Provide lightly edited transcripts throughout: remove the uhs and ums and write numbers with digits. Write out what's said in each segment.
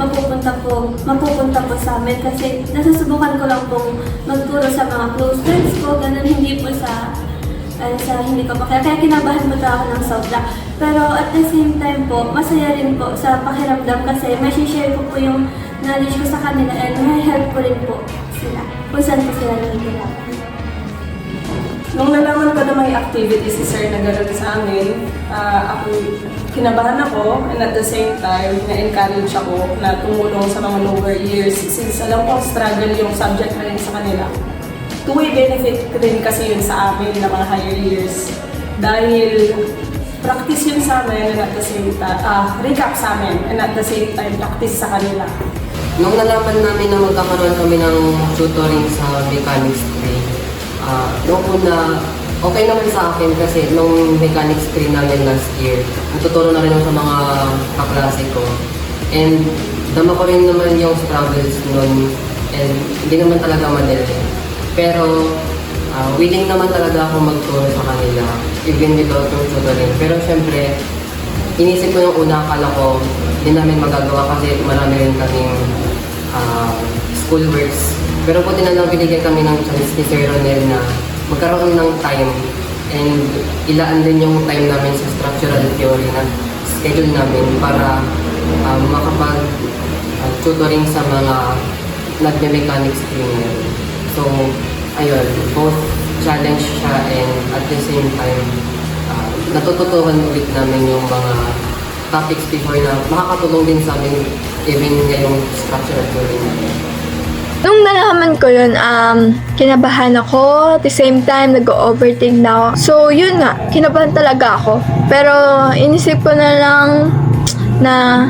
mapupunta po sa amin kasi nasusubukan ko lang pong magturo sa mga close friends ko, ganun, hindi po sa hindi ko pa kaya kinabahan mo ako ng sobra. Pero at the same time po, masaya rin po sa pakiramdam kasi may share ko po yung knowledge ko sa kanila and may help ko rin po sila kung saan po sila nahihirapan. Nung nalaman ko na may activities si Sir na gano'n sa amin, ako kinabahan ako and at the same time, na-encourage ako na tumulong sa mga lower years since alam ko struggle yung subject na rin sa kanila. Two-way benefit rin kasi yun sa amin na mga higher years dahil practice yun sa amin and at the same time, recap sa amin and at the same time practice sa kanila. Nung nalaman namin na magkakaroon kami ng tutoring sa Mechanics 3, noong una, okay naman sa akin kasi nung Mechanics 3 namin last year, natuturo na rin ako sa mga kaklase ko. And dama ko rin naman yung struggles nun and hindi naman talaga madali. Pero willing naman talaga ako magturo sa kanila even without yung tutoring. Pero syempre, inisip ko yung una, akala ko hindi namin magagawa kasi marami rin kaming schoolworks. Pero buti na lang binigyan kami ng chance ni Sir Ronel na magkaroon ng time and ilaan din yung time namin sa structural theory na schedule namin para makapag-tutoring sa mga nagme-mechanics trainer. So, ayun, both challenge siya and at the same time, natututuhan ulit namin yung mga topics before na makakatulong din sa amin even ngayong structural theory namin. Nung nalaman ko yun, kinabahan ako. At the same time, nag-overthink na ako. So, yun nga, kinabahan talaga ako. Pero, inisip ko na lang na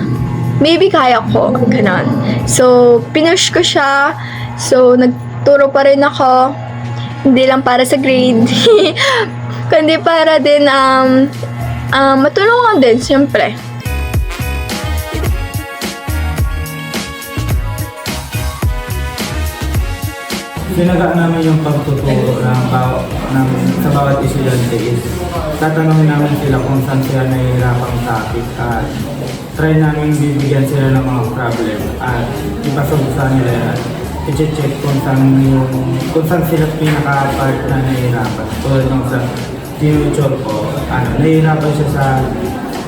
maybe kaya ko. Ganon. So, pinush ko siya. So, nagturo pa rin ako. Hindi lang para sa grade. Kundi para din, matulungan din, siyempre. Sinaga namin yung pagtuturo namin sa bawat estudyante is tatanungin namin sila kung saan sila nahihirapang topic at try namin bibigyan sila ng mga problem at ipasok sa nila at i-check kung saan sila pinaka-part na nahihirapan. Tulad ng sa tinuture ko, nahihirapan siya sa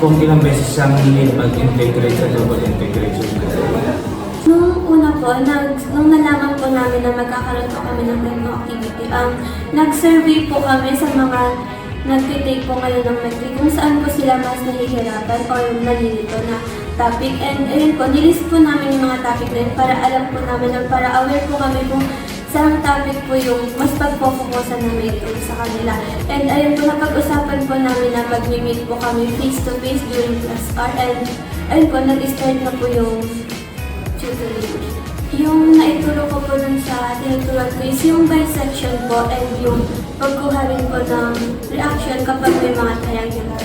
kung ilang beses siyang need mag-integrate sa double integration. Nung una po, nung nalaman po namin na magkakaroon po kami ng ganung activity, nag-survey po kami sa mga nag-take po ngayon ng matric kung saan po sila mas nahihirapan or nalilito na topic. And ayun po, nilist po namin yung mga topic na yun para alam po namin na para aware po kami kung saan topic po yung mas pagpofokusan namin ito sa kanila. And ayun po, napag-usapan po namin na mag-meet po kami face-to-face during class hour. And ayun po, nag-start na po yung tutoring. Yung naituro ko po dun sa tinuturuan ko is yung bisection po and yung pagkuha rin po ng reaction kapag may mga triangular.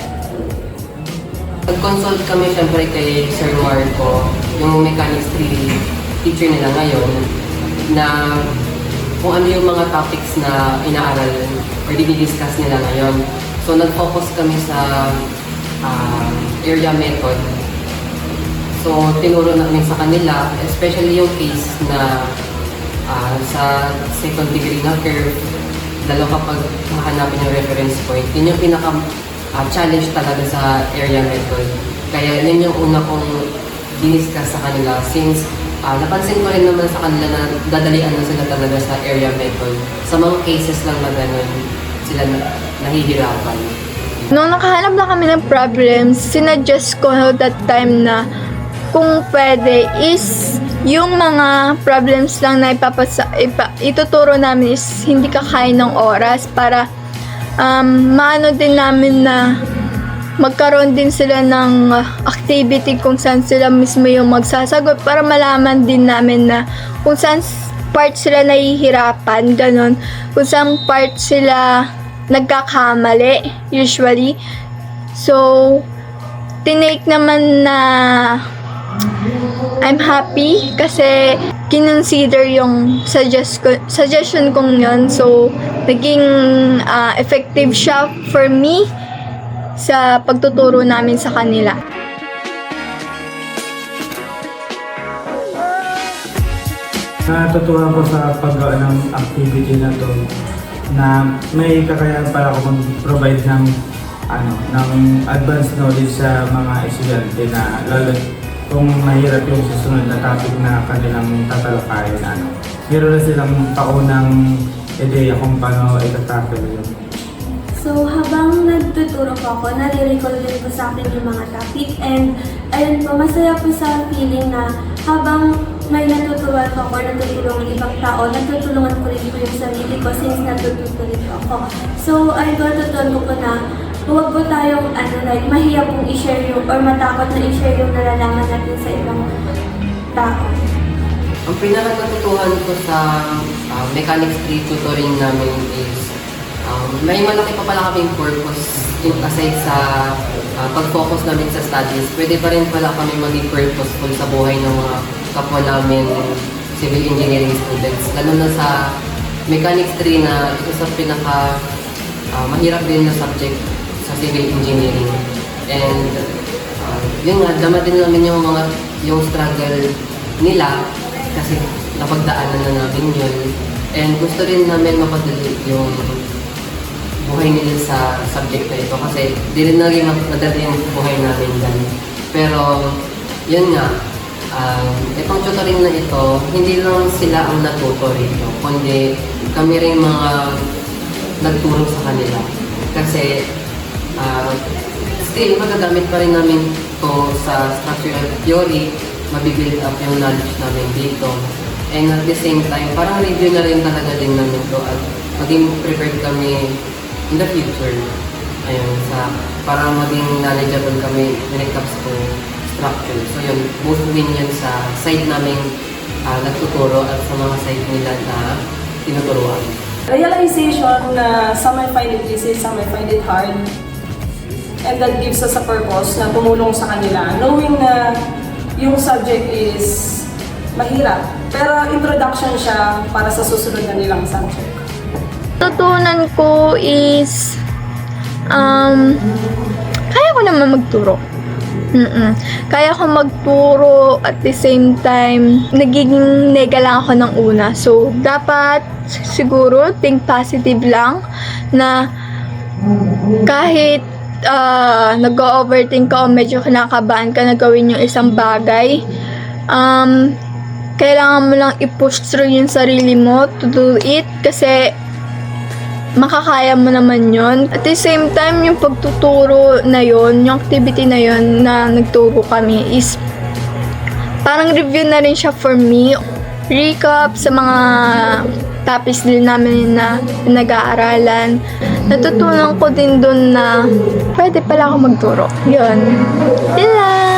Nag-consult kami syempre kay Sir Marco, yung Mechanics 3 teacher nila ngayon, na kung ano yung mga topics na inaaral or dinidiscuss nila ngayon. So nag-focus kami sa area method. So, tinuro namin sa kanila, especially yung case na sa second degree na curve, lalo kapag mahanapin yung reference point, yun yung pinaka-challenge talaga sa area method. Kaya yun yung una kong diniscuss sa kanila since napansin ko rin naman sa kanila na dadalian na sila talaga sa area method. Sa mga cases lang na gano'n, sila nahihirapan. Nung nakahanap na kami ng problems, sinuggest ko that time na kung pwede is yung mga problems lang na ituturo namin is hindi kakain ng oras para maano din namin na magkaroon din sila ng activity kung saan sila mismo yung magsasagot para malaman din namin na kung saan part sila nahihirapan, ganon. Kung saan part sila nagkakamali, usually. So, tinake naman na I'm happy kasi kinonsider yung suggestion kong yun. So, naging effective siya for me sa pagtuturo namin sa kanila. Natutuwa ko sa paggawa ng activity na to na may kakayahan pala ako mag-provide ng advanced knowledge sa mga estudyante na lalo kung mahirap yung susunod na topic na kanilang tatalakayin. Meron na silang paunang ideya kung paano itatakil yun. So, habang nagtuturo po ako, nare-recall din po sa akin yung mga topic and ayun po, masaya po sa feeling na habang may natutuwa po ako, natutulungan ng ibang tao, natutulungan ko rin po yung sarili ko since natututo rin po ako. So, ayun po, natutunan ko po na huwag po tayong mahiya pong i-share yung or matakot na i-share yung nalalaman natin sa ibang tao. Ang pinaka-natutuhan ko sa Mechanics 3 tutoring namin is may malaki pa pala kaming purpose aside sa pag-focus namin sa studies. Pwede pa rin pala kami maging purposeful sa buhay ng mga kapwa namin civil engineering students. Lalo na sa Mechanics 3 na ito sa pinaka mahirap din na subject sa civil engineering. And yun nga, dama din namin yung struggle nila kasi napagdaanan na namin yun. And gusto rin namin mapadali yung buhay nila sa subject na ito kasi di rin naging madali yung buhay namin dyan. Pero yun nga, itong tutoring na ito, hindi lang sila ang natuto rito, kundi kami rin mga nagturo sa kanila. Kasi still magagamit pa rin namin to sa structural theory, mabibuild up yung knowledge namin dito. And at the same time, parang review na rin talaga din namin to at maging prepared kami in the future. Ayun, para maging knowledgeable kami when it comes to structure. So yun, both win yun sa side namin nagtuturo at sa mga side nila na tinuturuan. Realization na some may find it easy, some may find it hard. And that gives us a purpose na tumulong sa kanila. Knowing na yung subject is mahirap, pero introduction siya para sa susunod na nilang subject. Tutunan ko is kaya ko naman magturo. Kaya ko magturo at the same time nagiging nega lang ako ng una. So, dapat siguro think positive lang na kahit nag-overthink ka o medyo kinakabahan ka na gawin yung isang bagay, kailangan mo lang i-push through yung sarili mo to do it kasi makakaya mo naman yon. At the same time, yung pagtuturo na yon, yung activity na yon na nagturo kami is parang review na rin siya for me. Recap sa mga topics din namin na nag-aaralan. Natutunan ko din dun na pwede pala ako magturo. Yun. Yun lang.